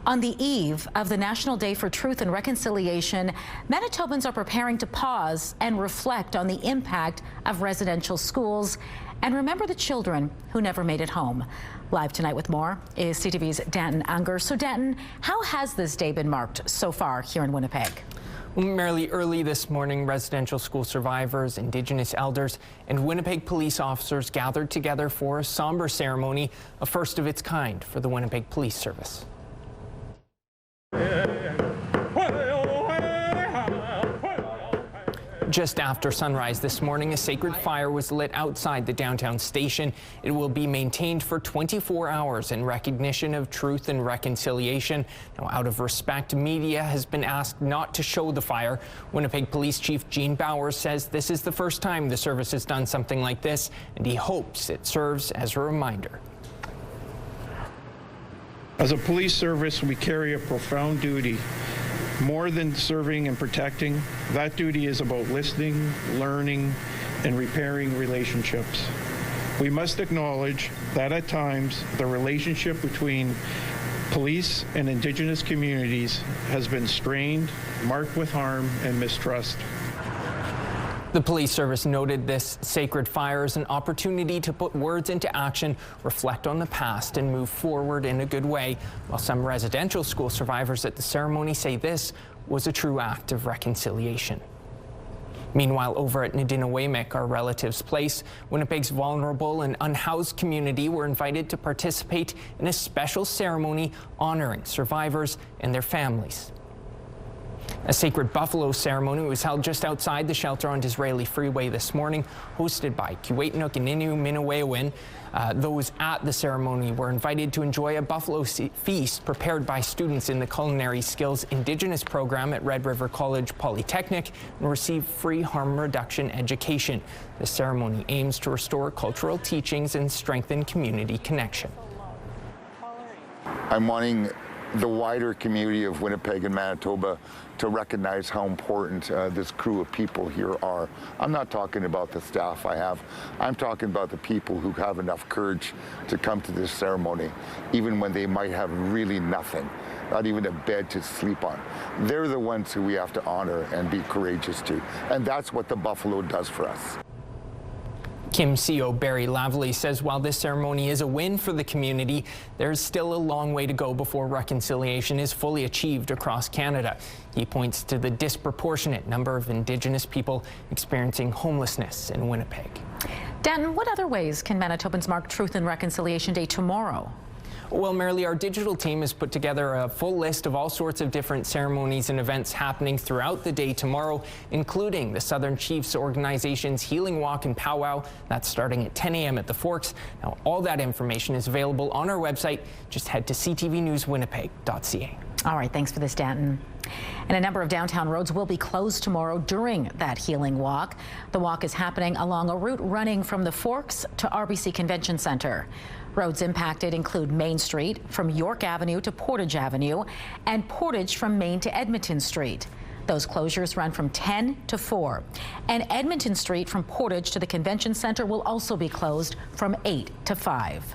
On the eve of the National Day for Truth and Reconciliation, Manitobans are preparing to pause and reflect on the impact of residential schools and remember the children who never made it home. Live tonight with more is CTV's Danton Unger. So Danton, how has this day been marked so far here in Winnipeg? Merely early this morning, residential school survivors, Indigenous elders, and Winnipeg police officers gathered together for a somber ceremony, a first of its kind for the Winnipeg Police Service. Just after sunrise this morning, a sacred fire was lit outside the downtown station. It will be maintained for 24 hours in recognition of truth and reconciliation. Now, out of respect, media has been asked not to show the fire. Winnipeg Police Chief Gene Bowers says this is the first time the service has done something like this, and he hopes it serves as a reminder. As a police service, we carry a profound duty. More than serving and protecting, that duty is about listening, learning, and repairing relationships. We must acknowledge that at times the relationship between police and Indigenous communities has been strained, marked with harm and mistrust. The police service noted this sacred fire as an opportunity to put words into action, reflect on the past, and move forward in a good way, while some residential school survivors at the ceremony say this was a true act of reconciliation. Meanwhile, over at Nadinawaymak, our relatives' place, Winnipeg's vulnerable and unhoused community were invited to participate in a special ceremony honoring survivors and their families. A sacred buffalo ceremony was held just outside the shelter on Disraeli Freeway this morning, hosted by Kiwetinook and Innu Minawewin. Those at the ceremony were invited to enjoy a buffalo feast prepared by students in the Culinary Skills Indigenous program at Red River College Polytechnic and receive free harm reduction education. The ceremony aims to restore cultural teachings and strengthen community connection. I'm wanting the wider community of Winnipeg and Manitoba to recognize how important this crew of people here are. I'm not talking about the staff I have. I'm talking about the people who have enough courage to come to this ceremony, even when they might have really nothing, not even a bed to sleep on. They're the ones who we have to honor and be courageous to. And that's what the buffalo does for us. Kim CO Barry Lavely says while this ceremony is a win for the community, there's still a long way to go before reconciliation is fully achieved across Canada. He points to the disproportionate number of Indigenous people experiencing homelessness in Winnipeg. Danton, what other ways can Manitobans mark Truth and Reconciliation Day tomorrow? Well, Marilee, our digital team has put together a full list of all sorts of different ceremonies and events happening throughout the day tomorrow, including the Southern Chiefs Organization's Healing Walk and Powwow. That's starting at 10 a.m. at the Forks. Now, all that information is available on our website. Just head to ctvnewswinnipeg.ca. All right, thanks for this, Danton. And a number of downtown roads will be closed tomorrow during that healing walk. The walk is happening along a route running from the Forks to RBC Convention Center. Roads impacted include Main Street from York Avenue to Portage Avenue and Portage from Main to Edmonton Street. Those closures run from 10 to 4. And Edmonton Street from Portage to the Convention Center will also be closed from 8 to 5.